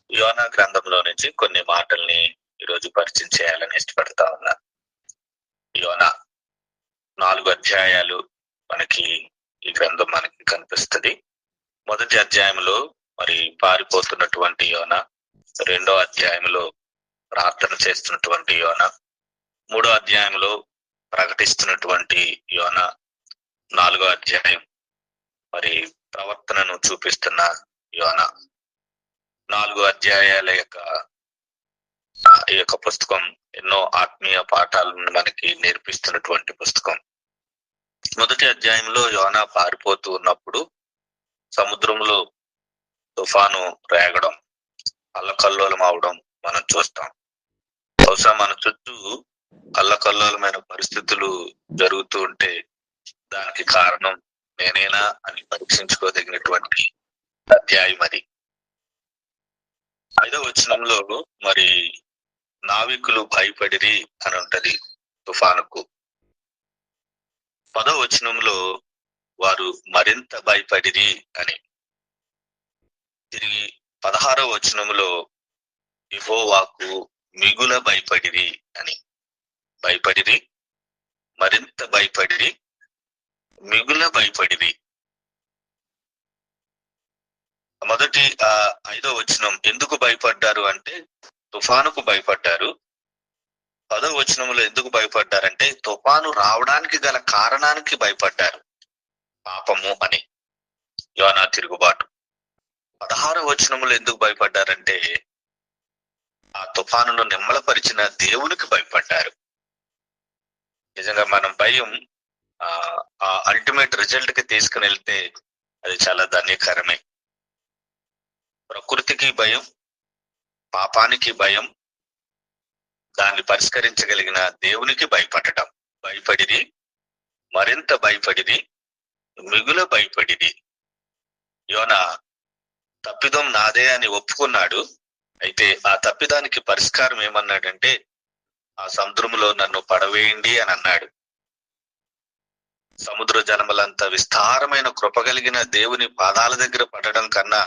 యోనా గ్రంథంలో నుంచి కొన్ని మాటల్ని ఈరోజు పరిచయం చేయాలని ఇష్టపడతా ఉన్నా. యోనా 4 అధ్యాయాలు మనకి ఈ గ్రంథం మనకి కనిపిస్తుంది. మొదటి అధ్యాయంలో మరి పారిపోతున్నటువంటి యోనా, రెండో అధ్యాయంలో ప్రార్థన చేస్తున్నటువంటి యోనా, మూడో అధ్యాయంలో ప్రకటిస్తున్నటువంటి యోనా, 4గో అధ్యాయం మరి ప్రవర్తనను చూపిస్తున్న యోనా. 4 అధ్యాయాల ఈ యొక్క పుస్తకం ఎన్నో ఆత్మీయ పాఠాలను మనకి నేర్పిస్తున్నటువంటి పుస్తకం. మొదటి అధ్యాయంలో యోనా పారిపోతూ ఉన్నప్పుడు సముద్రంలో తుఫాను రేగడం, అల్లకల్లోలం అవడం మనం చూస్తాం. బహుశా మన చుట్టూ అల్లకల్లోలమైన పరిస్థితులు జరుగుతూ ఉంటే దానికి కారణం నేనేనా అని పరీక్షించుకోదగినటువంటి అధ్యాయం అది. 5వ వచనంలో మరి నావికులు భయపడిరి అని ఉంటది తుఫానుకు. 10వ వచనంలో వారు మరింత భయపడిరి అని. తిరిగి 16వ వచనంలో యెహోవాకు మిగుల భయపడిరి అని. భయపడిరి, మరింత భయపడిరి, మిగుల భయపడిరి. మొదటి 5వ వచనం ఎందుకు భయపడ్డారు అంటే తుఫానుకు భయపడ్డారు. 10వ వచనంలో ఎందుకు భయపడ్డారంటే తుఫాను రావడానికి గల కారణానికి భయపడ్డారు, పాపము అని, యోనా తిరుగుబాటు. 16వ వచనంలో ఎందుకు భయపడ్డారంటే ఆ తుఫానును నిమ్మలపరిచిన దేవునికి భయపడ్డారు. నిజంగా మనం భయం ఆ అల్టిమేట్ రిజల్ట్ కి తీసుకుని వెళ్తే అది చాలా ధన్యకరమే. ప్రకృతికి భయం, పాపానికి భయం, దాన్ని పరిష్కరించగలిగిన దేవునికి భయపడటం. భయపడిది, మరింత భయపడిది, మిగుల భయపడిది. యోనా తప్పిదం నాదే అని ఒప్పుకున్నాడు. అయితే ఆ తప్పిదానికి పరిష్కారం ఏమన్నాడంటే ఆ సముద్రంలో నన్ను పడవేయండి అని అన్నాడు. సముద్ర జలములంత విస్తారమైన కృపగలిగిన దేవుని పాదాల దగ్గర పడడం కన్నా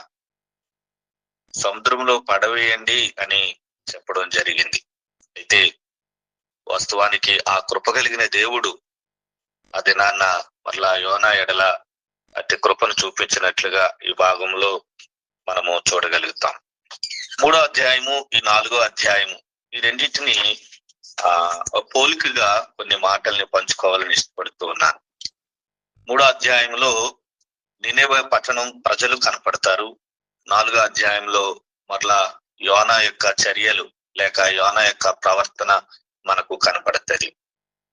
సముద్రంలో పడవేయండి అని చెప్పడం జరిగింది. అయితే వాస్తవానికి ఆ కృపగలిగిన దేవుడు అది నాన్న మరలా యోనా ఎడల అతి కృపను చూపించినట్లుగా ఈ భాగంలో మనము చూడగలుగుతాం. 3వ అధ్యాయము, ఈ 4వ అధ్యాయము, ఈ రెండింటిని పోలికగా కొన్ని మాటల్ని పంచుకోవాలని ఇష్టపడుతూ ఉన్నాను. 3వ అధ్యాయంలో నినెవె పట్టణం ప్రజలు కనపడతారు. 4వ అధ్యాయంలో మరలా యోనా యొక్క చర్యలు లేక యోనా యొక్క ప్రవర్తన మనకు కనపడుతుంది.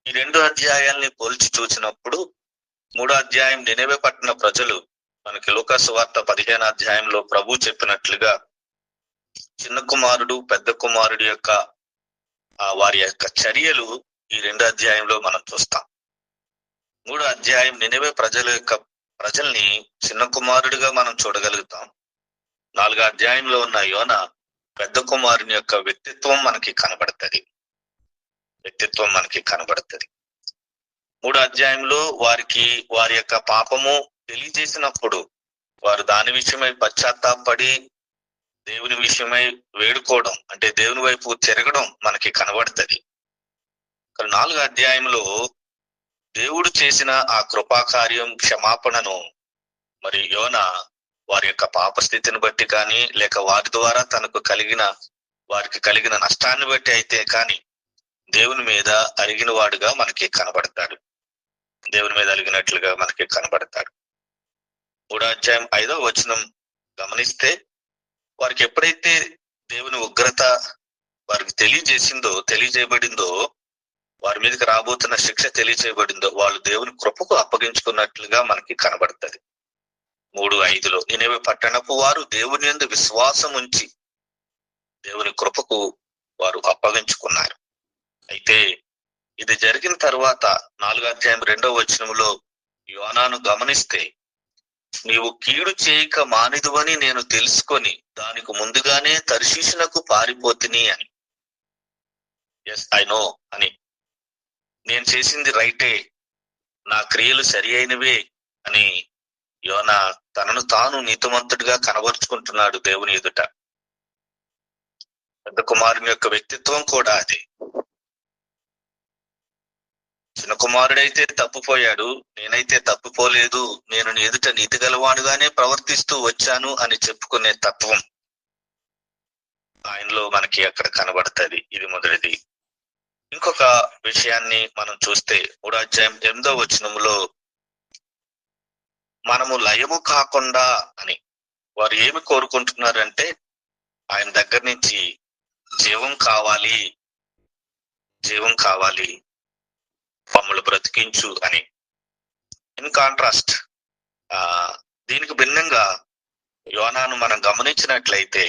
ఈ 2 అధ్యాయాల్ని పోల్చి చూసినప్పుడు 3వ అధ్యాయం నినెవె పట్టణ ప్రజలు మనకి లూకా సువార్త 15వ అధ్యాయంలో ప్రభు చెప్పినట్లుగా చిన్న కుమారుడు పెద్ద కుమారుడు యొక్క వారి యొక్క చర్యలు ఈ 2 అధ్యాయంలో మనం చూస్తాం. 3వ అధ్యాయం నినెవె ప్రజల్ని చిన్న కుమారుడిగా మనం చూడగలుగుతాం. 4వ అధ్యాయంలో ఉన్న యోనా పెద్ద కుమారుని యొక్క వ్యక్తిత్వం మనకి కనబడుతుంది. 3వ అధ్యాయంలో వారి యొక్క పాపము తెలియజేసినప్పుడు వారు దాని విషయమై పశ్చాత్తాపడి దేవుని విషయమై వేడుకోవడం, అంటే దేవుని వైపు తిరగడం మనకి కనబడుతుంది. 4వ అధ్యాయంలో దేవుడు చేసిన ఆ కృపాకార్యం, క్షమాపణను మరి యోనా వారి యొక్క పాప స్థితిని బట్టి కానీ లేక వారి ద్వారా వారికి కలిగిన నష్టాన్ని బట్టి అయితే కానీ దేవుని మీద అలిగిన వాడుగా మనకి కనబడతాడు. దేవుని మీద అలిగినట్లుగా మనకి కనబడతాడు. 3వ అధ్యాయం 5వ వచనం గమనిస్తే వారికి ఎప్పుడైతే దేవుని ఉగ్రత వారికి తెలియజేయబడిందో, వారి మీదకి రాబోతున్న శిక్ష తెలియజేయబడిందో, వాళ్ళు దేవుని కృపకు అప్పగించుకున్నట్లుగా మనకి కనబడుతుంది. 3:5లో నినెవె పట్టణపు వారు దేవుని యందు విశ్వాసం ఉంచి దేవుని కృపకు వారు అప్పగించుకున్నారు. అయితే ఇది జరిగిన తర్వాత 4వ అధ్యాయం 2వ వచనంలో యోనాను గమనిస్తే నీవు కీడు చేయక మానిదువని నేను తెలుసుకొని దానికి ముందుగానే తర్షీషునకు పారిపోతిని అని. ఎస్, ఐ నో అని, నేను చేసింది రైటే, నా క్రియలు సరి అయినవే అని యోనా తనను తాను నీతిమంతుడిగా కనబరుచుకుంటున్నాడు దేవుని ఎదుట. పెద్ద కుమారుని యొక్క వ్యక్తిత్వం కూడా అదే. చిన్న కుమారుడైతే తప్పిపోయాడు, నేనైతే తప్పిపోలేదు, నేను నీ ఎదుట నీతి గలవాడుగానే ప్రవర్తిస్తూ వచ్చాను అని చెప్పుకునే తత్వం ఆయనలో మనకి అక్కడ కనబడుతుంది. ఇది మొదటిది. ఇంకొక విషయాన్ని మనం చూస్తే 3వ అధ్యాయం 8వ వచనంలో మనము లయము కాకుండా అని వారు ఏమి కోరుకుంటున్నారంటే ఆయన దగ్గర నుంచి జీవం కావాలి, జీవం కావాలి, మమ్మల్ని బ్రతికించు అని. ఇన్ కాంట్రాస్ట్ దీనికి భిన్నంగా యోనాను మనం గమనించినట్లయితే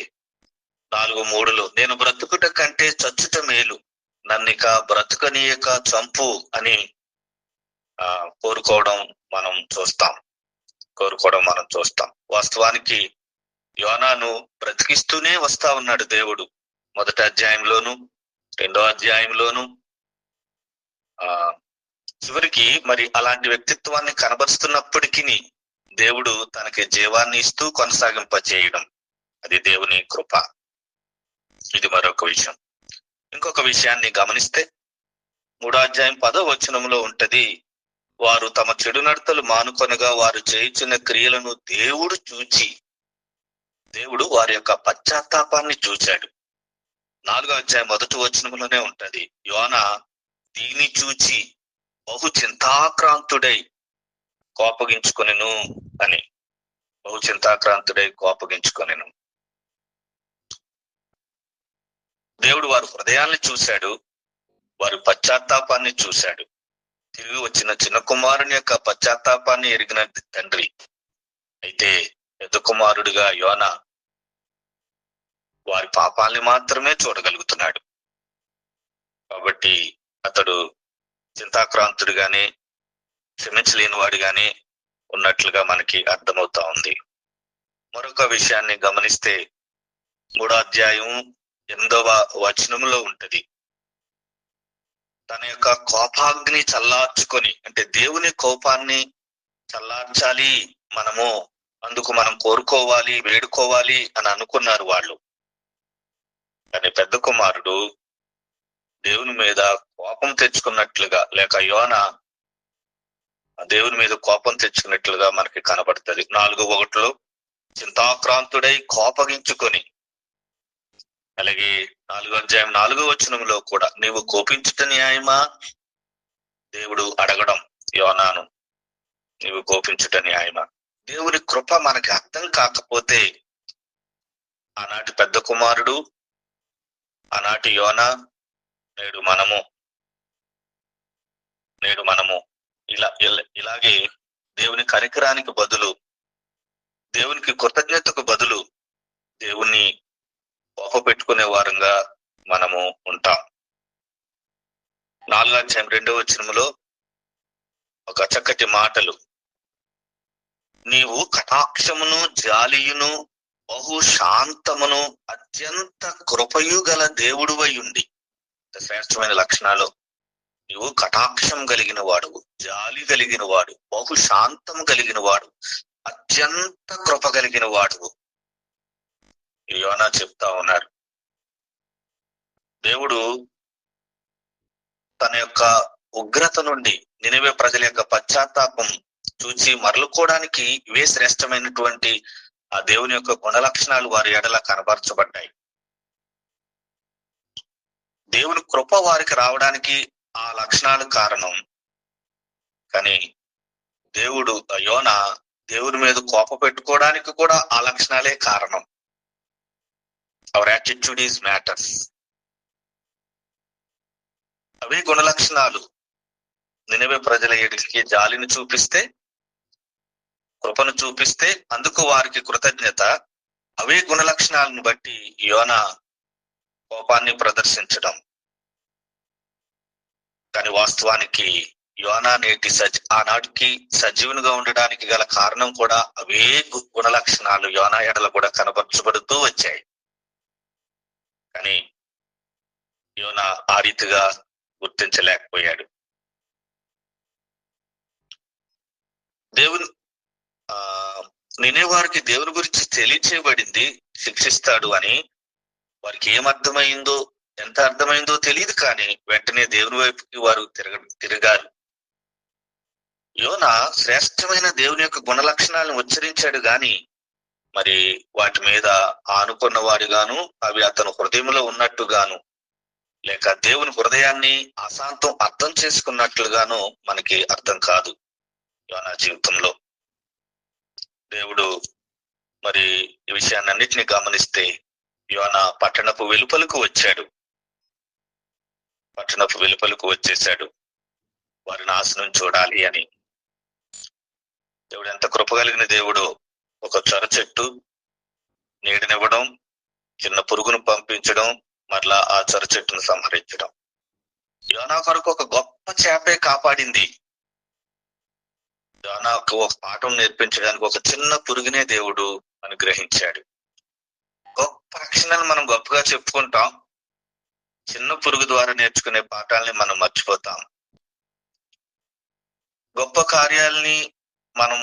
4:3లో నేను బ్రతుకుట కంటే చచ్చుట మేలు, నన్నిక బ్రతుకనీయక చంపు అని కోరుకోవడం మనం చూస్తాం. వాస్తవానికి యోనాను బ్రతికిస్తూనే వస్తా ఉన్నాడు దేవుడు. 1వ అధ్యాయంలోను 2వ అధ్యాయంలోను చివరికి మరి అలాంటి వ్యక్తిత్వాన్ని కనబరుస్తున్నప్పటికీ దేవుడు తనకి జీవాన్ని ఇస్తూ కొనసాగింపచేయడం, అది దేవుని కృప. ఇది మరొక విషయం. ఇంకొక విషయాన్ని గమనిస్తే 3వ అధ్యాయం 10వ వచనంలో ఉంటది, వారు తమ చెడు నడతలు మానుకొనగా వారు చేయుచున్న క్రియలను దేవుడు వారి యొక్క పశ్చాత్తాపాన్ని చూచాడు. 4వ అధ్యాయం 1వ వచనంలోనే ఉంటది, యోనా దీన్ని చూచి బహు చింతాక్రాంతుడై కోపగించుకొనెను అని. బహు చింతాక్రాంతుడై కోపగించుకొనెను. దేవుడు వారి హృదయాన్ని చూశాడు, వారి పశ్చాత్తాపాన్ని చూశాడు. తిరిగి వచ్చిన చిన్న కుమారుని యొక్క పశ్చాత్తాపాన్ని ఎరిగిన తండ్రి అయితే పెద్ద కుమారుడిగా యోనా వారి పాపాల్ని మాత్రమే చూడగలుగుతున్నాడు. కాబట్టి అతడు చింతాక్రాంతుడిగానే, క్షమించలేని వాడిగానే ఉన్నట్లుగా మనకి అర్థమవుతా ఉంది. మరొక విషయాన్ని గమనిస్తే 3వ అధ్యాయం 8వ వచనంలో ఉంటది, తన యొక్క కోపాగ్ని చల్లార్చుకొని, అంటే దేవుని కోపాన్ని చల్లార్చాలి మనము, అందుకు మనం కోరుకోవాలి, వేడుకోవాలి అని అనుకున్నారు వాళ్ళు. కానీ పెద్ద కుమారుడు దేవుని మీద కోపం తెచ్చుకున్నట్లుగా, లేక యోనా దేవుని మీద కోపం తెచ్చుకున్నట్లుగా మనకి కనబడుతుంది. 4:1లో చింతాక్రాంతుడై కోపగించుకొని, అలాగే 4వ అధ్యాయం 4వ వచనంలో కూడా నీవు కోపించుట న్యాయమా, దేవుడు అడగడం యోనాను, నీవు కోపించుట న్యాయమా. దేవుని కృప మనకి అర్థం కాకపోతే ఆనాటి పెద్ద కుమారుడు, ఆనాటి యోనా, నేడు మనము ఇలాగే దేవుని కనికరానికి బదులు, దేవునికి కృతజ్ఞతకు బదులు దేవుణ్ణి కోపపెట్టుకునే వారంగా మనము ఉంటాం. 4వ అధ్యాయం 2వ వచనంలో ఒక చక్కటి మాటలు, నీవు కటాక్షమును జాలియును బహు శాంతమును అత్యంత కృపయు గల దేవుడువై ఉండి, శ్రేష్టమైన లక్షణాలు, నీవు కటాక్షం కలిగిన వాడు, జాలి కలిగిన వాడు, బహు శాంతం కలిగిన వాడు, అత్యంత కృప కలిగిన వాడు. యోనా చెప్తా ఉన్నారు. దేవుడు తన యొక్క ఉగ్రత నుండి నినివే ప్రజల యొక్క పశ్చాత్తాపం చూచి మరలుకోవడానికి ఇవే శ్రేష్టమైనటువంటి ఆ దేవుని యొక్క గుణ లక్షణాలు వారి ఎడల కనబరచబడ్డాయి. దేవుని కృప వారికి రావడానికి ఆ లక్షణాలు కారణం. కానీ యోనా దేవుని మీద కోప పెట్టుకోవడానికి కూడా ఆ లక్షణాలే కారణం. Our attitude is matters. అవే గుణ లక్షణాలు నినివే ప్రజల ఎడికి జాలిని చూపిస్తే, కృపను చూపిస్తే అందుకు వారికి కృతజ్ఞత. అవే గుణ లక్షణాలను బట్టి యోనా కోపాన్ని ప్రదర్శించడం. కానీ వాస్తవానికి యోనా ఆనాటికి సజీవునిగా ఉండడానికి గల కారణం కూడా అవే గుణ లక్షణాలు యోనా ఎడల కూడా కనబరచబడుతూ వచ్చాయి. కానీ యోనా ఆ రీతిగా గుర్తించలేకపోయాడు. నినేవారికి దేవుని గురించి తెలియచేయబడింది శిక్షిస్తాడు అని. వారికి ఏమర్థమైందో, ఎంత అర్థమైందో తెలియదు, కానీ వెంటనే దేవుని వైపుకి వారు తిరిగారు. యోనా శ్రేష్టమైన దేవుని యొక్క గుణ లక్షణాలను ఉచ్చరించాడు గాని మరి వాటి మీద ఆనుకున్న వారిగాను, అవి అతను హృదయంలో ఉన్నట్టుగాను, లేక దేవుని హృదయాన్ని అశాంతం అర్థం చేసుకున్నట్లుగాను మనకి అర్థం కాదు. యోనా జీవితంలో దేవుడు మరి ఈ విషయాన్నిటిని గమనిస్తే యోనా పట్టణపు వెలుపలకు వచ్చాడు. పట్టణపు వెలుపలకు వచ్చేశాడు వారి నాశనం చూడాలి అని. దేవుడు ఎంత కృప కలిగిన దేవుడు! ఒక చొర చెట్టు నీడనివ్వడం, చిన్న పురుగును పంపించడం, మరలా ఆ చొర చెట్టును సంహరించడం. యోనా కొరకు ఒక గొప్ప చేపే కాపాడింది. యోనాకు ఒక పాఠం నేర్పించడానికి ఒక చిన్న పురుగునే దేవుడు అనుగ్రహించాడు. గొప్ప రక్షణను మనం గొప్పగా చెప్పుకుంటాం, చిన్న పురుగు ద్వారా నేర్చుకునే పాఠాలని మనం మర్చిపోతాం. గొప్ప కార్యాలని మనం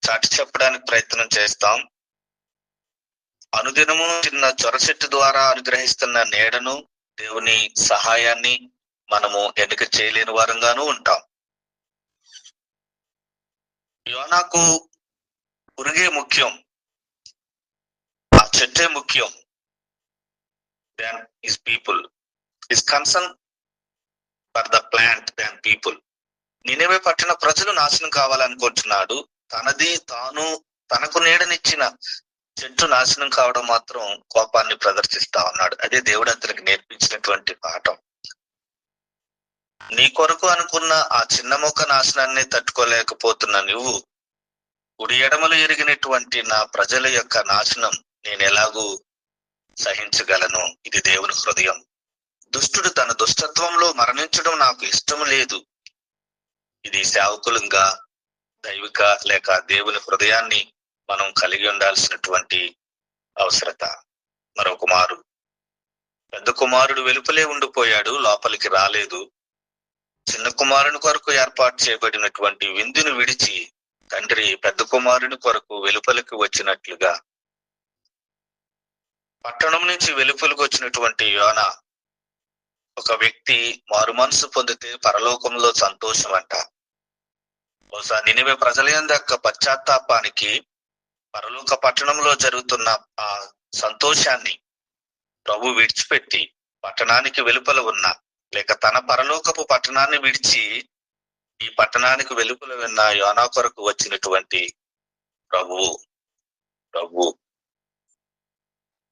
చాటి చెప్పడానికి ప్రయత్నం చేస్తాం. అనుదినము చిన్న చొర చెట్టు ద్వారా అనుగ్రహిస్తున్న నీడను, దేవుని సహాయాన్ని మనము ఎన్నిక చేయలేని వారంగానూ ఉంటాం. యోనాకు పురుగే ముఖ్యం, ఆ చెట్టే ముఖ్యం. Than his people. His concern for the plant than people. Nineveh పట్టణ ప్రజలు నాశనం కావాలనుకుంటున్నాడు. తనకు నీడనిచ్చిన చెట్టు నాశనం కావడం మాత్రం కోపాన్ని ప్రదర్శిస్తా ఉన్నాడు. అదే దేవుడు అతనికి నేర్పించినటువంటి పాఠం. నీ కొరకు అనుకున్న ఆ చిన్న మొక్క నాశనాన్ని తట్టుకోలేకపోతున్న నువ్వు కుడి ఎడమలు ఎరిగినటువంటి నా ప్రజల యొక్క నాశనం నేను ఎలాగూ సహించగలను? ఇది దేవుని హృదయం. దుష్టుడు తన దుష్టత్వంలో మరణించడం నాకు ఇష్టం లేదు. ఇది సేవకులంగా దైవిక లేక దేవుని హృదయాన్ని మనం కలిగి ఉండాల్సినటువంటి అవసరత. మరో కుమారుడు, పెద్ద కుమారుడు వెలుపలే ఉండిపోయాడు, లోపలికి రాలేదు. చిన్న కుమారుని కొరకు ఏర్పాటు చేయబడినటువంటి విందును విడిచి తండ్రి పెద్ద కుమారుని కొరకు వెలుపలికి వచ్చినట్లుగా పట్టణం నుంచి వెలుపలికి వచ్చినటువంటి యోనా, ఒక వ్యక్తి మారు మనసు పొందితే పరలోకంలో సంతోషం అంట. బహుశా నినివే ప్రజల యొక్క పశ్చాత్తాపానికి పరలోక పట్టణంలో జరుగుతున్న ఆ సంతోషాన్ని ప్రభు విడిచిపెట్టి పట్టణానికి వెలుపల ఉన్న, లేక తన పరలోకపు పట్టణాన్ని విడిచి ఈ పట్టణానికి వెలుపల ఉన్న యోనా కొరకు వచ్చినటువంటి ప్రభువు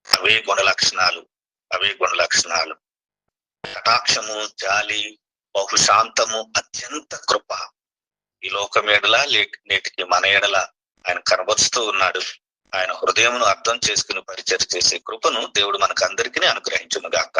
అవే గుణ లక్షణాలు. కటాక్షము, జాలి, బహుశాంతము, అత్యంత కృప ఈ లోకం ఎడల నేటికి మన ఎడల ఆయన కనబరుస్తూ ఉన్నాడు. ఆయన హృదయమును అర్థం చేసుకుని పరిచయం చేసే కృపను దేవుడు మనకు అందరికీ అనుగ్రహించును గాక.